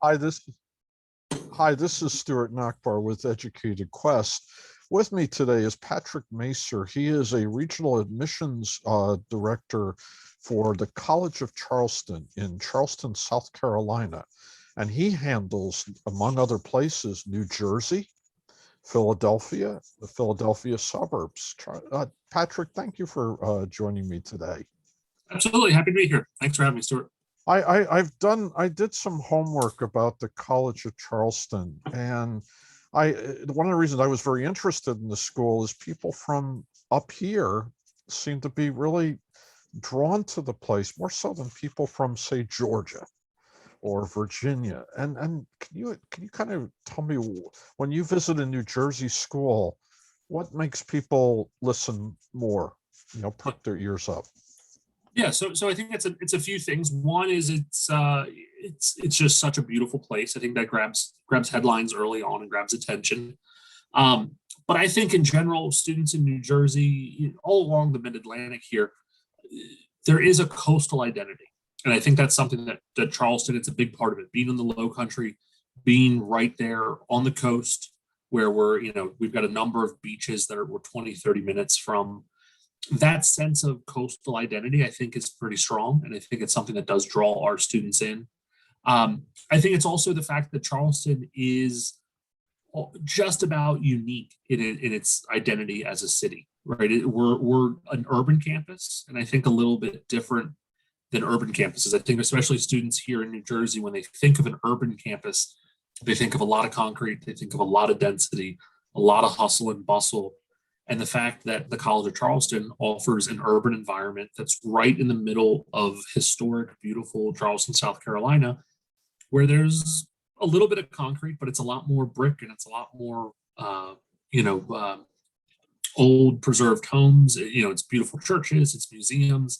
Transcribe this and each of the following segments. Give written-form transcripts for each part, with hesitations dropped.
Hi, this Hi, this is Stuart Nachbar with Educated Quest. With me today is Patrick Mazur. He is a regional admissions director for the College of Charleston in Charleston, South Carolina. And he handles, among other places, New Jersey, Philadelphia, the Philadelphia suburbs. Patrick, thank you for joining me today. Absolutely. Happy to be here. Thanks for having me, Stuart. I did some homework about the College of Charleston, and one of the reasons I was very interested in the school is people from up here seem to be really drawn to the place more so than people from, say, Georgia or Virginia. And can you kind of tell me, when you visit a New Jersey school, what makes people listen more, perk their ears up? Yeah, so I think it's a few things. One is it's just such a beautiful place. I think that grabs headlines early on and grabs attention. But I think in general, students in New Jersey, all along the Mid-Atlantic here, there is a coastal identity. And I think that's something that Charleston, it's a big part of it, being in the Low Country, being right there on the coast where we've got a number of beaches that we're 20, 30 minutes from. That sense of coastal identity, I think, is pretty strong. And I think it's something that does draw our students in. I think it's also the fact that Charleston is just about unique in its identity as a city, right? We're an urban campus, and I think a little bit different than urban campuses. I think especially students here in New Jersey, when they think of an urban campus, they think of a lot of concrete, they think of a lot of density, a lot of hustle and bustle. And the fact that the College of Charleston offers an urban environment that's right in the middle of historic, beautiful Charleston, South Carolina, where there's a little bit of concrete, but it's a lot more brick and it's a lot more, old preserved homes. It's beautiful churches, it's museums.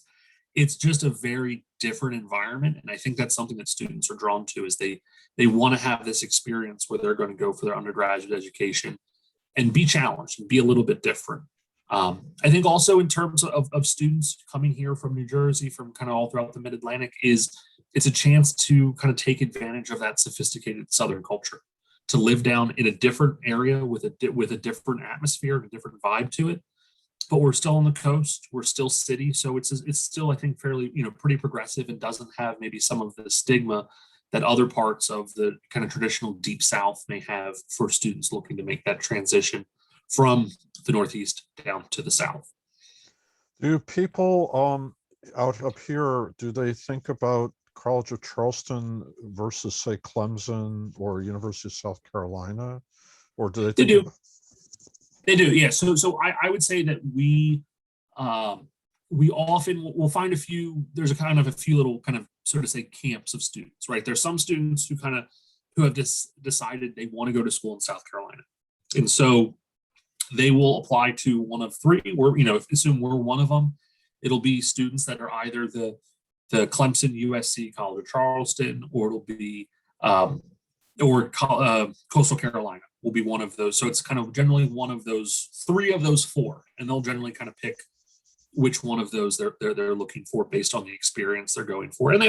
It's just a very different environment. And I think that's something that students are drawn to, is they want to have this experience where they're going to go for their undergraduate education and be challenged and be a little bit different. I think also in terms of students coming here from New Jersey, from kind of all throughout the Mid-Atlantic, it's a chance to kind of take advantage of that sophisticated Southern culture, to live down in a different area with a different atmosphere, a different vibe to it. But we're still on the coast, we're still city, so it's still, I think, fairly pretty progressive and doesn't have maybe some of the stigma that other parts of the kind of traditional Deep South may have for students looking to make that transition from the Northeast down to the South. Do people out up here, do they think about College of Charleston versus, say, Clemson or University of South Carolina? Or do they think do. They do, yeah. So I would say that we often will find there's a few little kind of sort of say camps of students, right? There's some students who have decided they want to go to school in South Carolina. And so they will apply to one of three. Assume we're one of them. It'll be students that are either the Clemson, USC, College of Charleston, or it'll be Coastal Carolina will be one of those. So it's kind of generally one of those, three of those four, and they'll generally kind of pick which one of those they're looking for based on the experience they're going for. And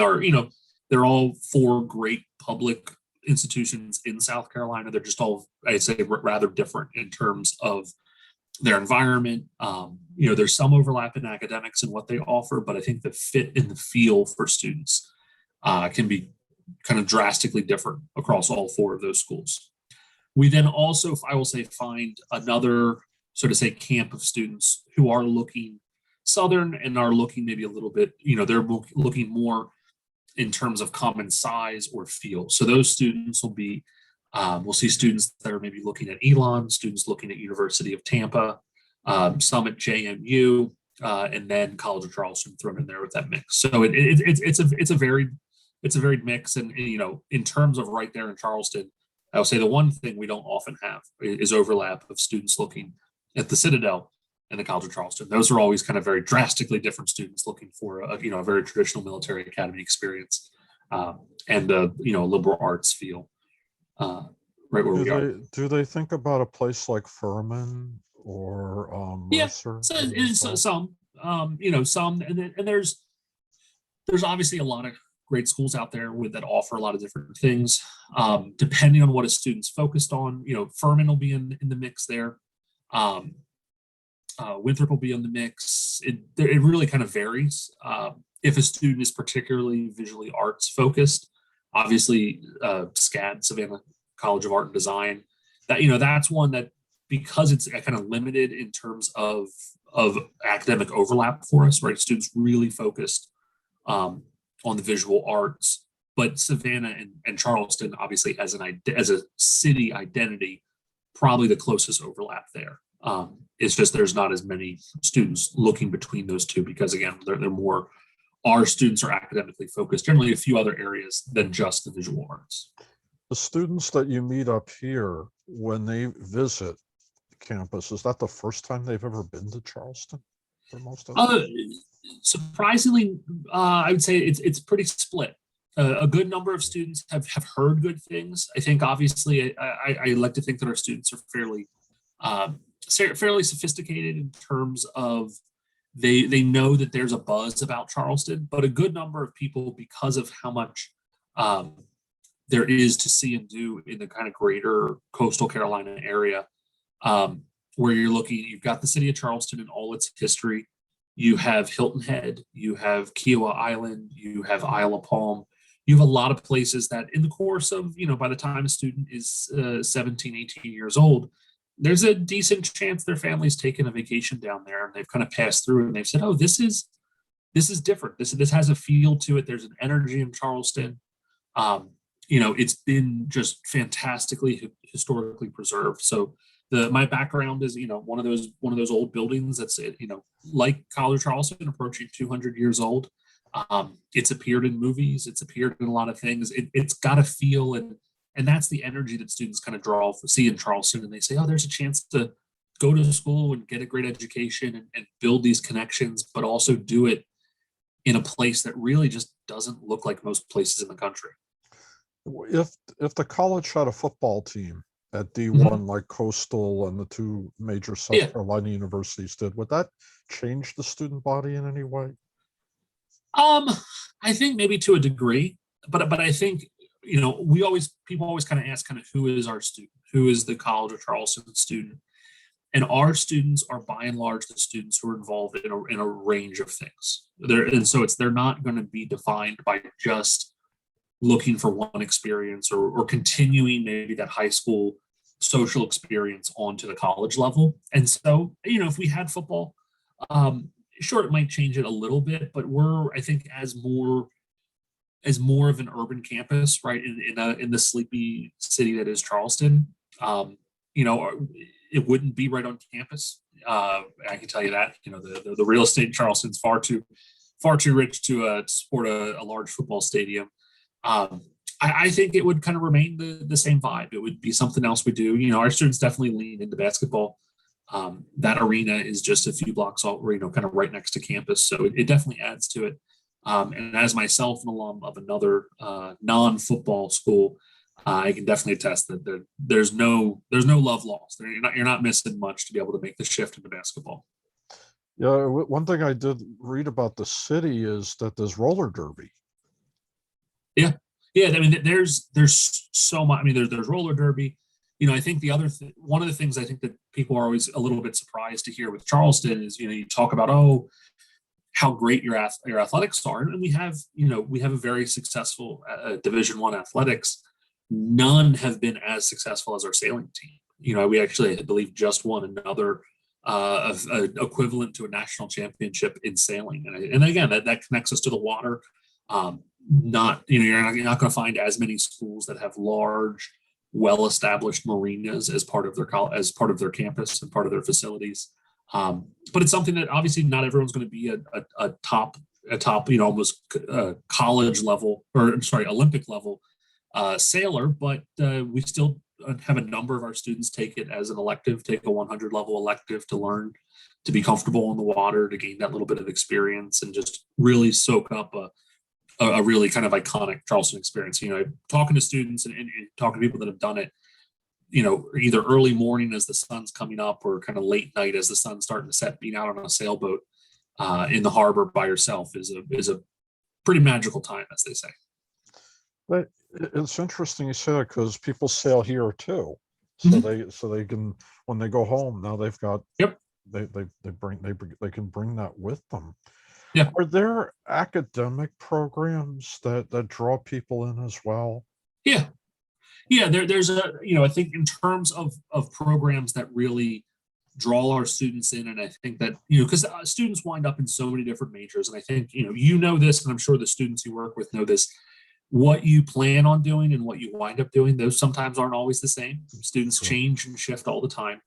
they're all four great public institutions in South Carolina. They're just all, I'd say, rather different in terms of their environment. There's some overlap in academics and what they offer, but I think the fit and the feel for students can be kind of drastically different across all four of those schools. We then also, I will say, find another sort of say camp of students who are looking Southern and are looking maybe a little bit, they're looking more in terms of common size or feel. So those students will be, we'll see students that are maybe looking at Elon, students looking at University of Tampa, some at JMU, and then College of Charleston thrown in there with that mix. So it's a varied mix. And in terms of right there in Charleston, I would say the one thing we don't often have is overlap of students looking at the Citadel and the College of Charleston. Those are always kind of very drastically different students looking for a very traditional military academy experience, and a liberal arts feel, right where we are. Do they think about a place like Furman or Mercer? Yeah, some, and there's obviously a lot of great schools out there that offer a lot of different things. Depending on what a student's focused on, Furman will be in the mix there. Winthrop will be in the mix. It really kind of varies. If a student is particularly visually arts focused, obviously SCAD, Savannah College of Art and Design, that's one that, because it's kind of limited in terms of academic overlap for us, right? Students really focused on the visual arts, but Savannah and Charleston, obviously as a city identity, probably the closest overlap there. It's just there's not as many students looking between those two, because again, they're more, our students are academically focused, generally a few other areas than just the visual arts. The students that you meet up here, when they visit campus, is that the first time they've ever been to Charleston for most of them? Surprisingly, I would say it's pretty split. A good number of students have heard good things. I think obviously I like to think that our students are fairly sophisticated in terms of they know that there's a buzz about Charleston, but a good number of people, because of how much there is to see and do in the kind of greater coastal Carolina area, where you've got the city of Charleston and all its history. You have Hilton Head, you have Kiowa Island, you have Isle of Palm. You have a lot of places that in the course of, by the time a student is 17, 18 years old, there's a decent chance their family's taken a vacation down there, and they've kind of passed through and they've said, oh, this is different. This has a feel to it. There's an energy in Charleston. It's been just fantastically historically preserved. So my background is, one of those old buildings that's, like College of Charleston, approaching 200 years old. It's appeared in movies. It's appeared in a lot of things. It's got a feel, and that's the energy that students kind of see in Charleston. And they say, oh, there's a chance to go to school and get a great education and build these connections, but also do it in a place that really just doesn't look like most places in the country. If the college had a football team at D1, like Coastal and the two major South Carolina universities did, would that change the student body in any way? I think maybe to a degree, but I think, people always kind of ask who is our student, who is the College of Charleston student, and our students are by and large the students who are involved in a range of things. They're not going to be defined by just looking for one experience or continuing maybe that high school social experience onto the college level. And so, if we had football, sure, it might change it a little bit, but I think as more of an urban campus, right, in the sleepy city that is Charleston, it wouldn't be right on campus. I can tell you that. The real estate in Charleston is far too rich to support a large football stadium. I think it would kind of remain the same vibe. It would be something else we do. Our students definitely lean into basketball. That arena is just a few blocks off, kind of right next to campus. So it definitely adds to it. And as myself, an alum of another non-football school, I can definitely attest that there's no love lost. You're not missing much to be able to make the shift into basketball. Yeah, one thing I did read about the city is that there's roller derby. Yeah. I mean, there's so much. I mean, there's roller derby. I think one of the things I think that people are always a little bit surprised to hear with Charleston is, you talk about, oh, how great your athletics are, and we have a very successful Division I athletics. None have been as successful as our sailing team. We actually, I believe, just won another equivalent to a national championship in sailing, and again, that connects us to the water. You're not going to find as many schools that have large, well-established marinas as part of their campus and part of their facilities. But it's something that obviously not everyone's going to be a top, almost college level, or sorry, Olympic level sailor, but we still have a number of our students take it as an elective, take a 100 level elective to learn to be comfortable in the water, to gain that little bit of experience and just really soak up a really kind of iconic Charleston experience. Talking to students and talking to people that have done it, either early morning as the sun's coming up or kind of late night as the sun's starting to set, being out on a sailboat in the harbor by yourself is a pretty magical time, as they say. But it's interesting you say that because people sail here too. So they can, when they go home, now they've got, Yep. they can bring that with them. Yeah. Are there academic programs that draw people in as well? Yeah. There's a, I think in terms of programs that really draw our students in, and I think that, because students wind up in so many different majors, and I think, this, and I'm sure the students you work with know this, what you plan on doing and what you wind up doing, those sometimes aren't always the same. Students change and shift all the time.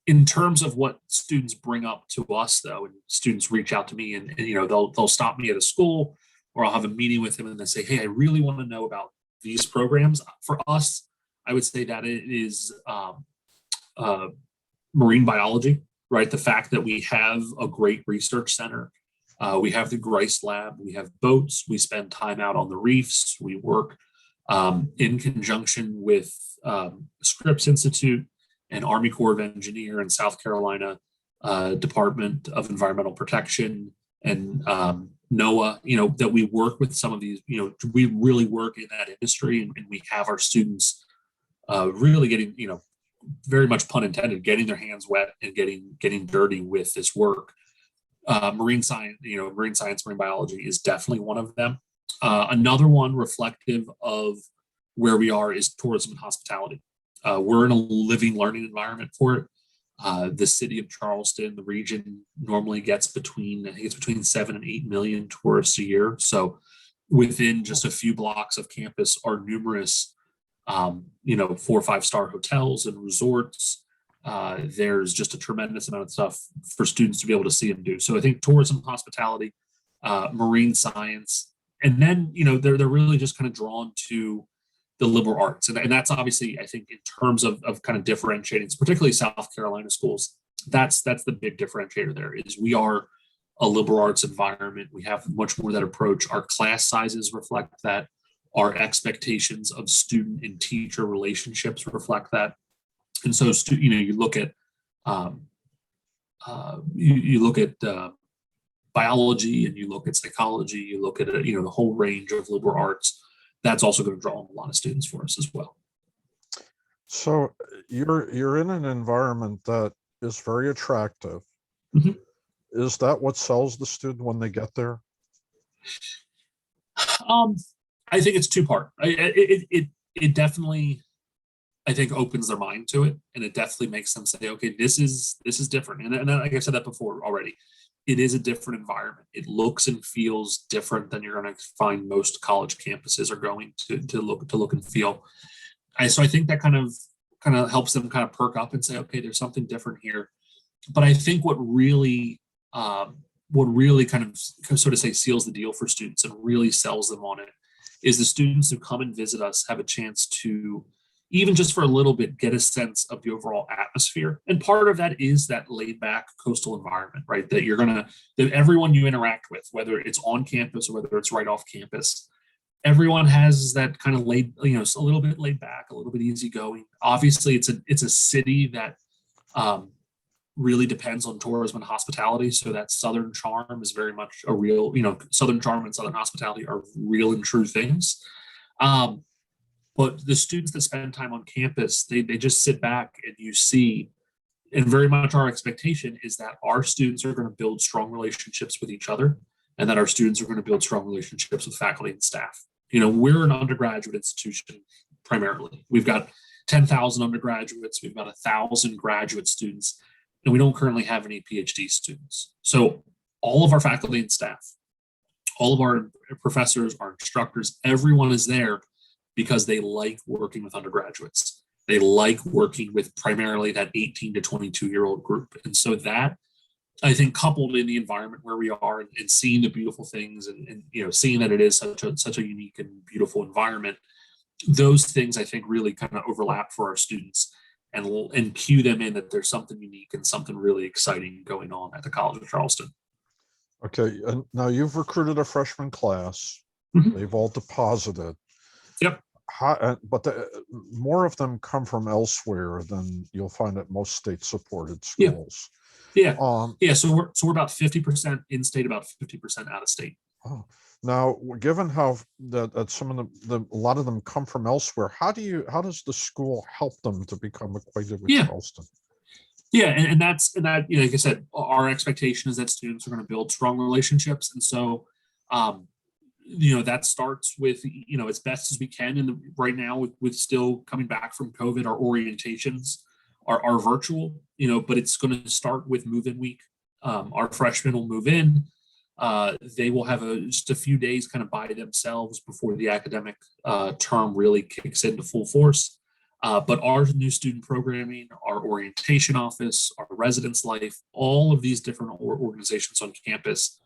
In terms of what students bring up to us, though, and students reach out to me, and they'll stop me at a school, or I'll have a meeting with them, and they say, "Hey, I really want to know about these programs." For us, I would say that it is marine biology, right? The fact that we have a great research center, we have the Grice Lab, we have boats, we spend time out on the reefs, we work in conjunction with Scripps Institute and Army Corps of Engineer and South Carolina Department of Environmental Protection and NOAA, that we work with some of these, we really work in that industry, and we have our students really getting, very much pun intended, getting their hands wet and getting dirty with this work. Marine science, marine biology is definitely one of them. Another one reflective of where we are is tourism and hospitality. We're in a living, learning environment for it. The city of Charleston, the region, normally gets between 7 and 8 million tourists a year. So within just a few blocks of campus are numerous 4 or 5-star hotels and resorts. There's just a tremendous amount of stuff for students to be able to see and do. So I think tourism, hospitality, marine science, and then, they're really just kind of drawn to the liberal arts. And that's obviously, I think, in terms of kind of differentiating, particularly South Carolina schools, that's the big differentiator there is we are a liberal arts environment. We have much more that approach. Our class sizes reflect that. Our expectations of student and teacher relationships reflect that. And so, you look at biology, and you look at psychology, you look at the whole range of liberal arts. That's also going to draw a lot of students for us as well. So you're in an environment that is very attractive. Mm-hmm. Is that what sells the student when they get there? I think it's two-part. It definitely, I think, opens their mind to it, and it definitely makes them say, "Okay, this is different." And like I said that before already, it is a different environment. It looks and feels different than you're going to find most college campuses are going to look and feel. So I think that kind of helps them kind of perk up and say, "Okay, there's something different here." But I think what really kind of, so to say, seals the deal for students and really sells them on it is the students who come and visit us have a chance to, even just for a little bit, get a sense of the overall atmosphere. And part of that is that laid back coastal environment, right? That that everyone you interact with, whether it's on campus or whether it's right off campus, everyone has that kind of laid, a little bit laid back, a little bit easygoing. Obviously it's a city that really depends on tourism and hospitality. So that Southern charm is very much a real, Southern charm and Southern hospitality are real and true things. But the students that spend time on campus, they just sit back and you see, and very much our expectation is that our students are going to build strong relationships with each other, and that our students are going to build strong relationships with faculty and staff. We're an undergraduate institution primarily. We've got 10,000 undergraduates, we've got 1,000 graduate students, and we don't currently have any PhD students. So all of our faculty and staff, all of our professors, our instructors, everyone is there because they like working with undergraduates. They like working with primarily that 18 to 22-year-old group. And so that, I think, coupled in the environment where we are and seeing the beautiful things and seeing that it is such a unique and beautiful environment, those things I think really kind of overlap for our students and cue them in that there's something unique and something really exciting going on at the College of Charleston. Okay, and now you've recruited a freshman class. Mm-hmm. They've all deposited. Yep. But more of them come from elsewhere than you'll find at most state-supported schools. Yeah. So we're about 50% in-state, about 50% out of state. Oh, Now, given how that some of a lot of them come from elsewhere, how does the school help them to become acquainted with Yeah, Charleston? yeah, and that, like I said, our expectation is that students are going to build strong relationships, and so um, that starts with as best as we can. And right now, with still coming back from COVID, our orientations are virtual, but it's going to start with move-in week. Our freshmen will move in. They will have just a few days kind of by themselves before the academic term really kicks into full force. But our new student programming, our orientation office, our residence life, all of these different organizations on campus,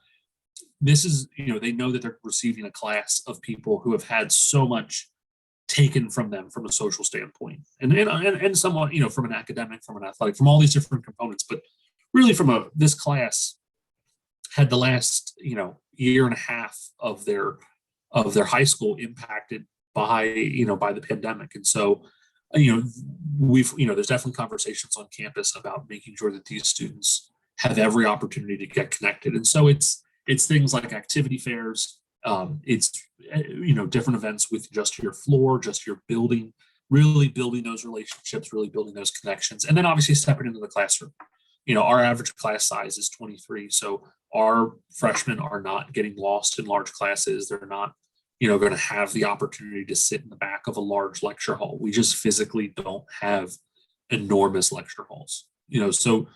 this is, they know that they're receiving a class of people who have had so much taken from them from a social standpoint, and somewhat, from an academic, from an athletic, from all these different components. But really, this class had the last, year and a half of their high school impacted by the pandemic. And so, there's definitely conversations on campus about making sure that these students have every opportunity to get connected. And so it's things like activity fairs. It's different events with just your floor, just your building, really building those relationships, really building those connections, and then obviously stepping into the classroom. Our average class size is 23, so our freshmen are not getting lost in large classes. They're not, going to have the opportunity to sit in the back of a large lecture hall. We just physically don't have enormous lecture halls. So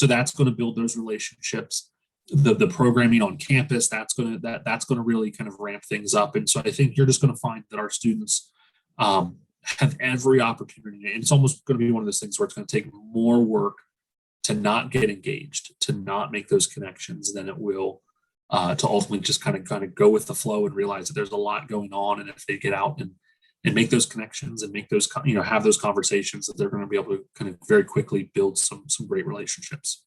that's going to build those relationships. The programming on campus, that's going to really kind of ramp things up. And so I think you're just going to find that our students have every opportunity, and it's almost going to be one of those things where it's going to take more work to not get engaged, to not make those connections, than it will to ultimately just kind of go with the flow and realize that there's a lot going on. And if they get out and make those connections and make those, have those conversations, that they're going to be able to kind of very quickly build some great relationships.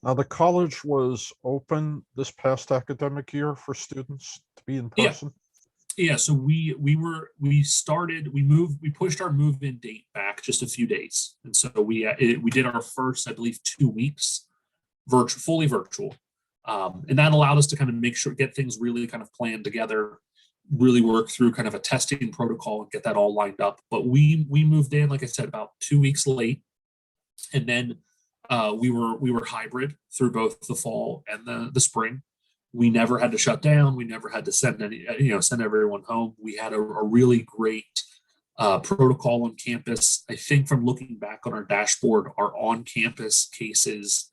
Now, the college was open this past academic year for students to be in person. Yeah. So we pushed our move-in date back just a few days. And so we did our first, I believe, 2 weeks fully virtual. And that allowed us to kind of get things really kind of planned together, really work through kind of a testing protocol and get that all lined up. But we moved in, like I said, about 2 weeks late. And then we were hybrid through both the fall and the spring. We never had to shut down. We never had to send everyone home. We had a really great protocol on campus. I think from looking back on our dashboard, our on-campus cases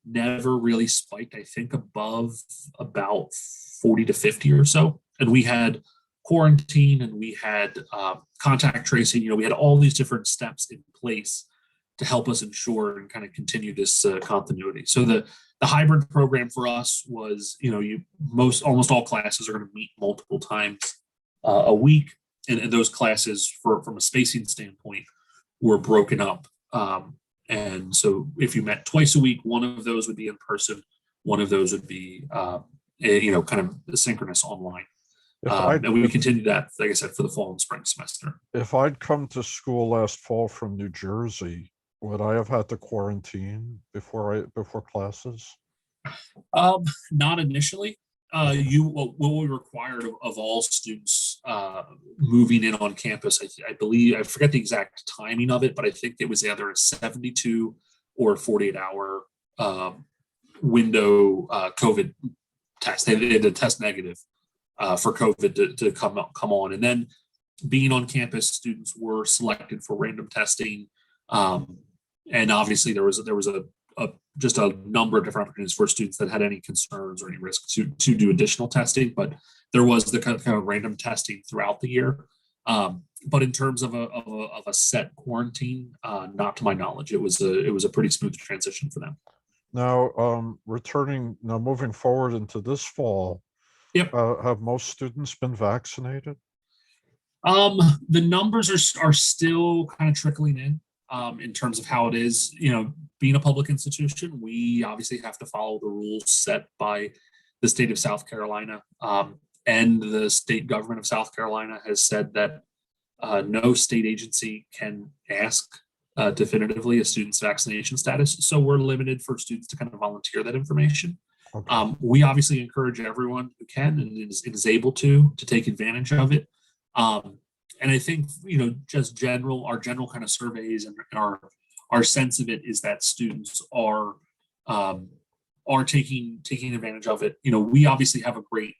never really spiked, I think above about 40 to 50 or so. And we had quarantine, and we had contact tracing. We had all these different steps in place to help us ensure and kind of continue this continuity. So the hybrid program for us was, almost all classes are going to meet multiple times a week, and those classes, from a spacing standpoint, were broken up. And so if you met twice a week, one of those would be in person, one of those would be, kind of synchronous online. And we continued that, like I said, for the fall and spring semester. If I'd come to school last fall from New Jersey, would I have had to quarantine before classes? Not initially. What we required of all students moving in on campus, I believe, I forget the exact timing of it, but I think it was either a 72 or 48-hour window COVID test. They had to test negative for COVID to come on. And then being on campus, students were selected for random testing. And obviously there was just a number of different opportunities for students that had any concerns or any risk to do additional testing, but there was the kind of random testing throughout the year. But in terms of a set quarantine, not to my knowledge. It was a pretty smooth transition for them. Now, moving forward into this fall, Yep. Have most students been vaccinated? The numbers are still kind of trickling in terms of how it is. Being a public institution, we obviously have to follow the rules set by the state of South Carolina. And the state government of South Carolina has said that no state agency can ask definitively a student's vaccination status. So we're limited for students to kind of volunteer that information. Okay. We obviously encourage everyone who can and is able to take advantage of it. And I think, just our general kind of surveys and our sense of it is that students are taking advantage of it. We obviously have a great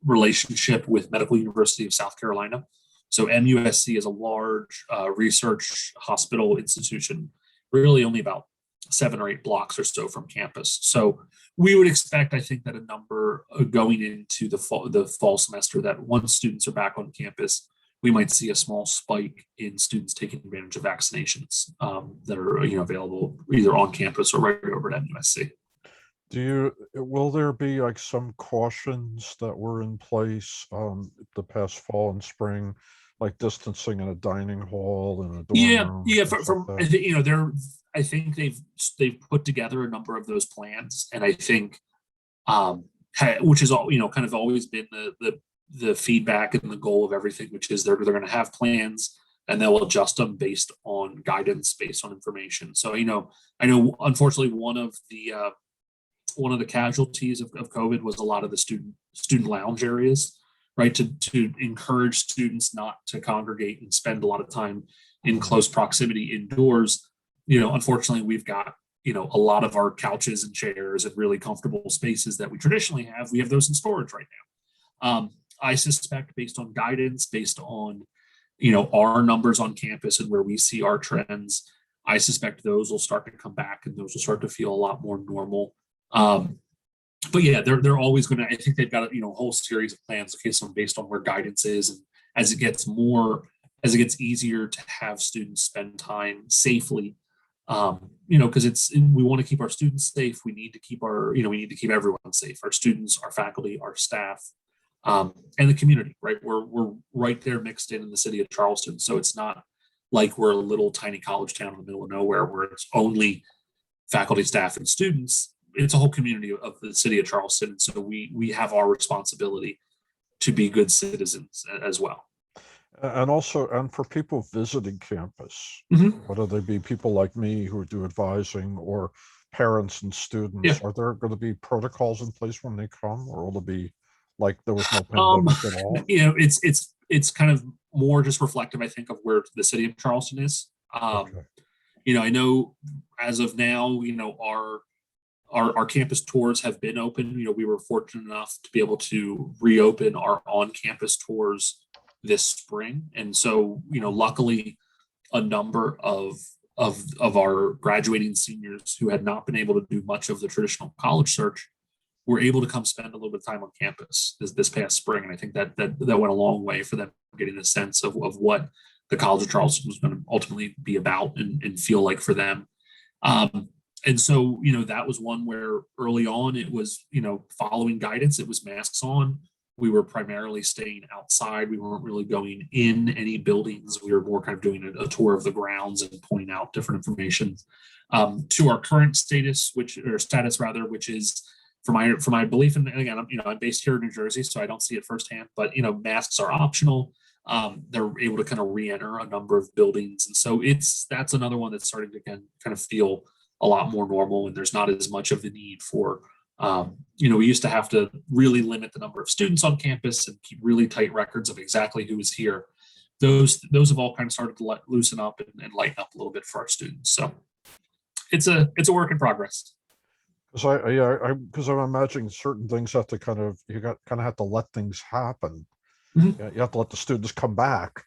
relationship with Medical University of South Carolina. So MUSC is a large research hospital institution, really only about 7 or 8 blocks or so from campus. So we would expect, I think, that a number going into the fall semester, that once students are back on campus, we might see a small spike in students taking advantage of vaccinations that are available either on campus or right over at MUSC. Will there be like some cautions that were in place the past fall and spring, like distancing in a dining hall and a dorm room, Yeah. things From like I that? think I think they've put together a number of those plans, and I think which is all kind of always been the feedback and the goal of everything, which is they're going to have plans and they'll adjust them based on guidance, based on information. So I know unfortunately one of the casualties of COVID was a lot of the student lounge areas, right? To encourage students not to congregate and spend a lot of time in close proximity indoors. Unfortunately, we've got a lot of our couches and chairs and really comfortable spaces that we traditionally have. We have those in storage right now. I suspect, based on guidance, based on our numbers on campus and where we see our trends, I suspect those will start to come back and those will start to feel a lot more normal. But yeah, they're always going to. I think they've got a whole series of plans. Okay, so based on where guidance is, and as it gets easier to have students spend time safely, because we want to keep our students safe. We need to keep we need to keep everyone safe. Our students, our faculty, our staff, and the community. Right, we're right there mixed in the city of Charleston, so it's not like we're a little tiny college town in the middle of nowhere where it's only faculty, staff, and students. It's a whole community of the city of Charleston. So we have our responsibility to be good citizens as well. And also, and for people visiting campus, Mhm. whether they be people like me who do advising or parents and Yeah. students, are there going to be protocols in place when they come, or will it be like there was no Um, pandemic at all? it's kind of more just reflective, I think, of where the city of Charleston is. Okay. I know as of now, our campus tours have been open. We were fortunate enough to be able to reopen our on-campus tours this spring, and so luckily, a number of our graduating seniors who had not been able to do much of the traditional college search were able to come spend a little bit of time on campus this past spring, and I think that went a long way for them getting a sense of what the College of Charleston was going to ultimately be about and feel like for them. And so, that was one where early on it was, following guidance, it was masks on. We were primarily staying outside. We weren't really going in any buildings. We were more kind of doing a tour of the grounds and pointing out different information to our current status, which is for my belief. And again, I'm based here in New Jersey, so I don't see it firsthand, but, masks are optional. They're able to kind of re-enter a number of buildings. And so that's another one that's starting to kind of feel a lot more normal, and there's not as much of the need for we used to have to really limit the number of students on campus and keep really tight records of exactly who was here. Those have all kind of started to loosen up and lighten up a little bit for our students. So it's a work in progress. Because I'm imagining certain things have to kind of have to let things happen. Mhm. You have to let the students come back.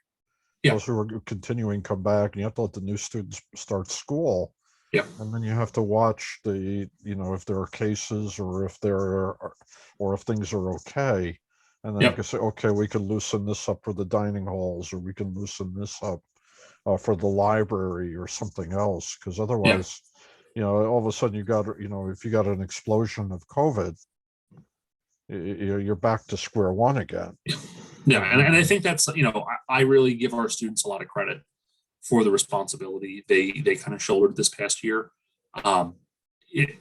Yeah. Those who are continuing come back, and you have to let the new students start school. Yeah. And then you have to watch if there are cases or if things are okay. And then you can say, okay, we can loosen this up for the dining halls, or we can loosen this up for the library or something else. Because otherwise, all of a sudden if you got an explosion of COVID, you're back to square one again. Yeah. And I think that's, I really give our students a lot of credit for the responsibility they kind of shouldered this past year. It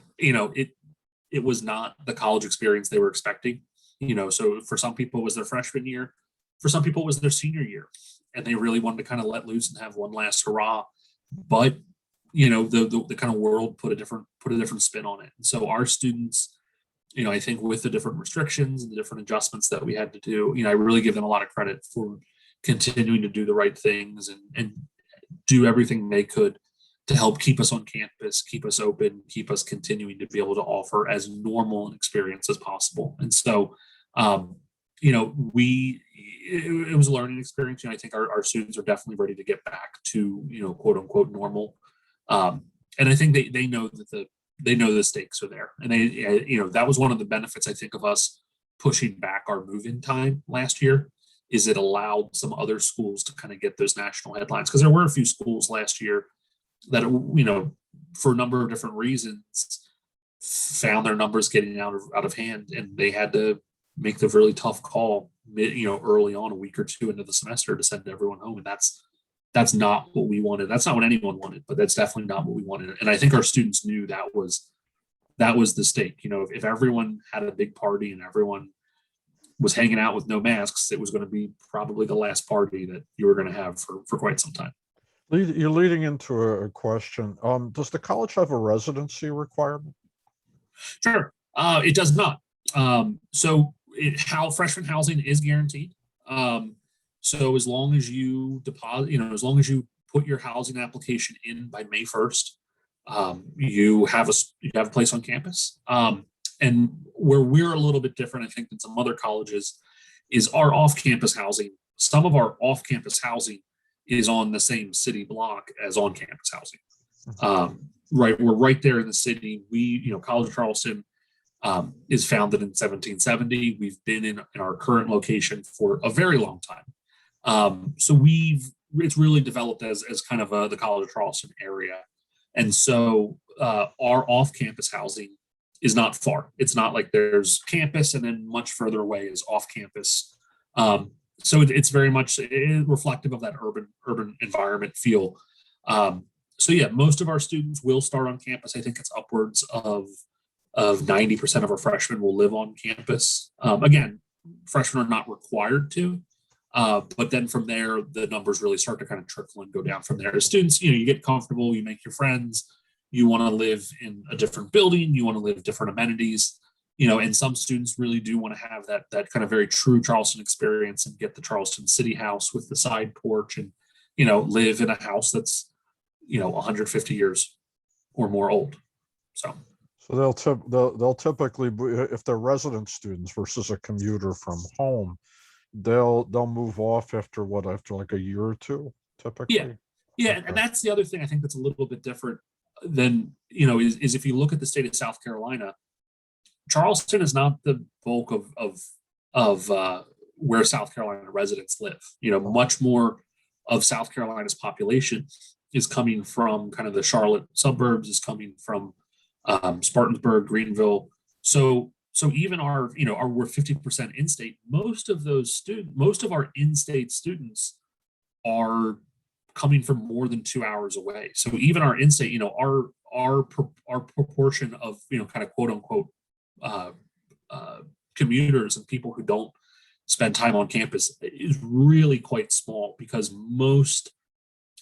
was not the college experience they were expecting. So for some people it was their freshman year, for some people it was their senior year, and they really wanted to kind of let loose and have one last hurrah. But the kind of world put a different spin on it. And so our students, I think with the different restrictions and the different adjustments that we had to do, I really give them a lot of credit for continuing to do the right things and do everything they could to help keep us on campus, keep us open, keep us continuing to be able to offer as normal an experience as possible. And so, it was a learning experience. I think our students are definitely ready to get back to, quote unquote normal. And I think they know that they know the stakes are there. And that was one of the benefits, I think, of us pushing back our move-in time last year, is it allowed some other schools to kind of get those national headlines. Because there were a few schools last year that, for a number of different reasons, found their numbers getting out of hand, and they had to make the really tough call, early on, a week or two into the semester, to send everyone home. And that's not what we wanted. That's not what anyone wanted, but that's definitely not what we wanted. And I think our students knew that was the stake. If everyone had a big party and everyone was hanging out with no masks, it was going to be probably the last party that you were going to have for quite some time. You're leading into a question. Does the college have a residency requirement? Sure. It does not. Freshman housing is guaranteed. So as long as you deposit, as long as you put your housing application in by May 1st, you have a place on campus. And where we're a little bit different, I think, than some other colleges, is our off-campus housing. Some of our off-campus housing is on the same city block as on-campus housing. Right, we're right there in the city. College of Charleston is founded in 1770. We've been in our current location for a very long time. So it's really developed as kind of the College of Charleston area. And so our off-campus housing is not far. It's not like there's campus and then much further away is off-campus. So it's very much reflective of that urban environment feel. So yeah, most of our students will start on campus. I think it's upwards of 90% of our freshmen will live on campus. Again, freshmen are not required to, but then from there, the numbers really start to kind of trickle and go down from there. As students, you get comfortable, you make your friends, you want to live in a different building, you want to live different amenities, and some students really do want to have that kind of very true Charleston experience and get the Charleston City House with the side porch and, live in a house that's, 150 years or more old. So they'll typically, if they're resident students versus a commuter from home, they'll move off after like a year or two, typically. Yeah. Okay. And that's the other thing I think that's a little bit different than, is if you look at the state of South Carolina, Charleston is not the bulk of where South Carolina residents live. Much more of South Carolina's population is coming from kind of the Charlotte suburbs, is coming from Spartanburg, Greenville. So even we're 50% in-state. Most of our in-state students are coming from more than 2 hours away. So even our in-state, our proportion of kind of quote unquote commuters and people who don't spend time on campus is really quite small, because most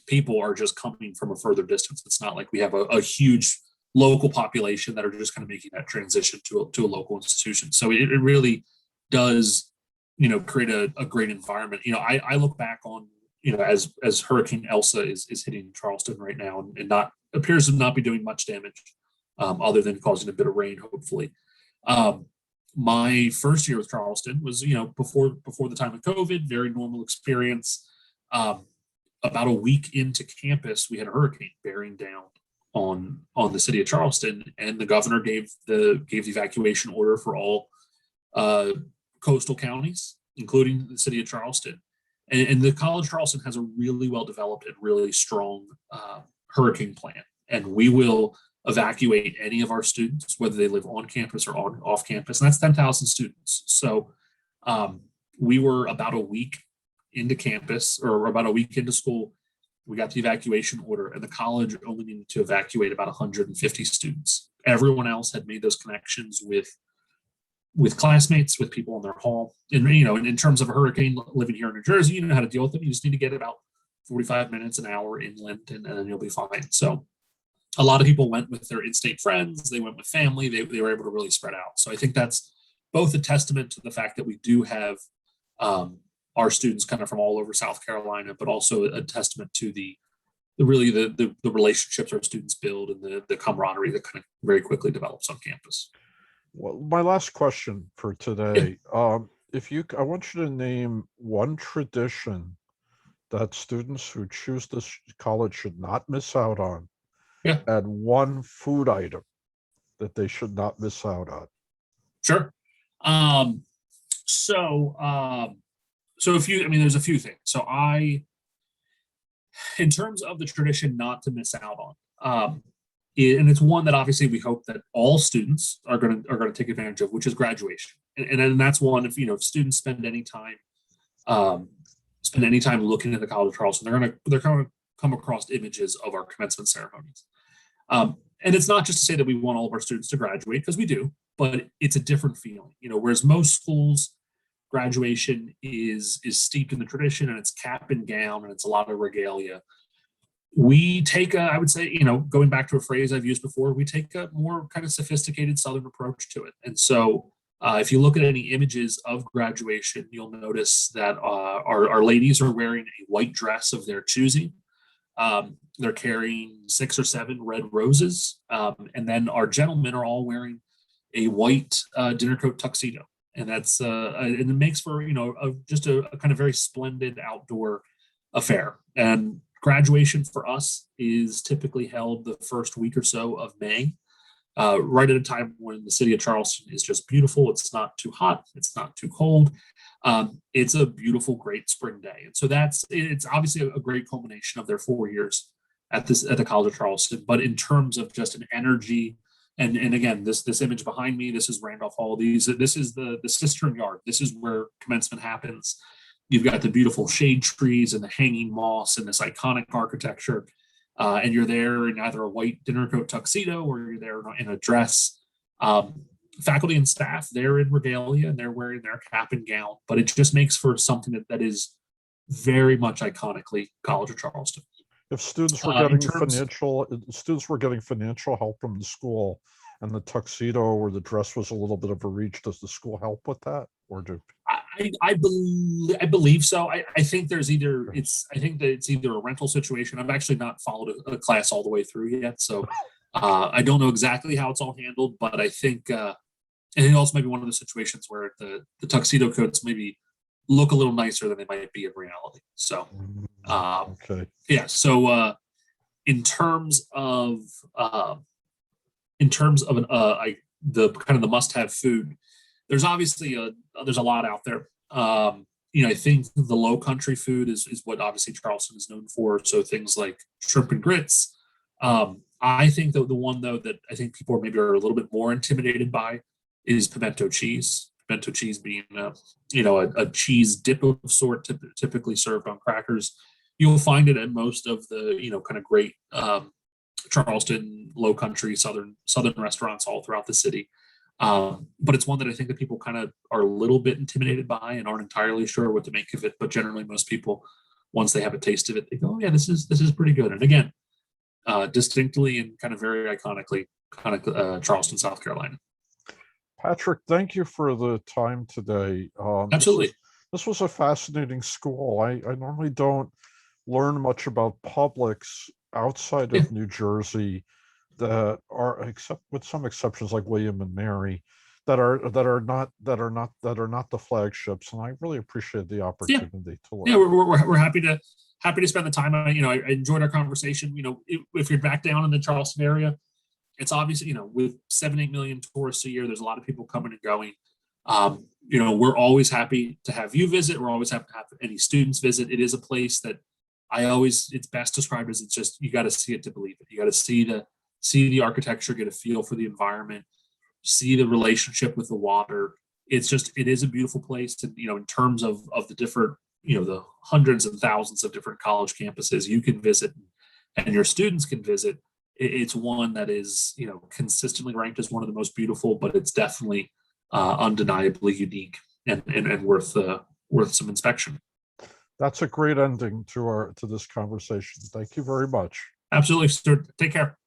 people are just coming from a further distance. It's not like we have a huge local population that are just kind of making that transition to a local institution. So it really does, create a great environment. I look back on, as Hurricane Elsa is hitting Charleston right now and appears to not be doing much damage, other than causing a bit of rain, hopefully. My first year with Charleston was, before the time of COVID, very normal experience. About a week into campus, we had a hurricane bearing down on the city of Charleston, and the governor gave the evacuation order for all coastal counties, including the city of Charleston. And the College of Charleston has a really well developed and really strong hurricane plan, and we will evacuate any of our students, whether they live on campus or off campus, and that's 10,000 students. So we were about a week into campus, or about a week into school. We got the evacuation order, and the college only needed to evacuate about 150 students. Everyone else had made those connections with classmates, with people in their hall. And in terms of a hurricane, living here in New Jersey, you know how to deal with it. You just need to get about 45 minutes, an hour inland, and then you'll be fine. So A lot of people went with their in-state friends, they went with family, they were able to really spread out. So I think that's both a testament to the fact that we do have our students kind of from all over South Carolina, but also a testament to the relationships our students build and the camaraderie that kind of very quickly develops on campus. Well, my last question for today, I want you to name one tradition that students who choose this college should not miss out on, Yeah, and one food item that they should not miss out on. sure. So there's a few things. So in terms of the tradition not to miss out on, and it's one that obviously we hope that all students are going to take advantage of, which is graduation. And that's one, if students spend any time looking at the College of Charleston, they're going to come across images of our commencement ceremonies. And it's not just to say that we want all of our students to graduate, because we do, but it's a different feeling. Whereas most schools, graduation is steeped in the tradition, and it's cap and gown, and it's a lot of regalia. We take I would say, going back to a phrase I've used before, we take a more kind of sophisticated Southern approach to it. And so if you look at any images of graduation, you'll notice that our ladies are wearing a white dress of their choosing. They're carrying 6 or 7 red roses. And then our gentlemen are all wearing a white dinner coat tuxedo. And that's and it makes for, just a kind of very splendid outdoor affair. And graduation for us is typically held the first week or so of May, right at a time when the city of Charleston is just beautiful. It's not too hot. It's not too cold. It's a beautiful, great spring day. And so it's obviously a great culmination of their 4 years at the College of Charleston. But in terms of just an energy, and again, this image behind me, this is Randolph Hall. This is the cistern yard. This is where commencement happens. You've got the beautiful shade trees and the hanging moss and this iconic architecture. And you're there in either a white dinner coat tuxedo or you're there in a dress. Faculty and staff, they're in regalia and they're wearing their cap and gown, but it just makes for something that is very much iconically College of Charleston. If students were getting financial help from the school, and the tuxedo or the dress was a little bit of a reach, does the school help with that, or do? I believe so. I think that it's either a rental situation. I've actually not followed a class all the way through yet, so I don't know exactly how it's all handled. But I think it also might be one of the situations where the tuxedo coats maybe look a little nicer than they might be in reality. So okay, yeah. So in terms of the kind of the must-have food, there's obviously there's a lot out there. I think the low country food is what obviously Charleston is known for. So things like shrimp and grits. I think that the one though that I think people maybe are a little bit more intimidated by is pimento cheese. Pimento cheese being a cheese dip of sort, typically served on crackers. You'll find it at most of the kind of great Charleston low country southern restaurants all throughout the city. But it's one that I think that people kind of are a little bit intimidated by and aren't entirely sure what to make of it. But generally, most people, once they have a taste of it, they go, "Oh yeah, this is pretty good." And again, distinctly and kind of very iconically, Charleston, South Carolina. Patrick, thank you for the time today. Absolutely. This was a fascinating school. I normally don't learn much about publics outside of New Jersey that are, except with some exceptions like William and Mary, that are not the flagships. And I really appreciate the opportunity to learn. Yeah, we're happy to spend the time. I enjoyed our conversation. If you're back down in the Charleston area, it's obviously, with 7-8 million tourists a year, there's a lot of people coming and going. We're always happy to have you visit. We're always happy to have any students visit. It is a place that it's best described as, it's just, you got to see it to believe it. You got to see the architecture, get a feel for the environment, see the relationship with the water. It is a beautiful place. And, in terms of the different, the hundreds and thousands of different college campuses you can visit and your students can visit, it's one that is, consistently ranked as one of the most beautiful, but it's definitely undeniably unique and worth some inspection. That's a great ending to this conversation. Thank you very much. Absolutely, sir. Take care.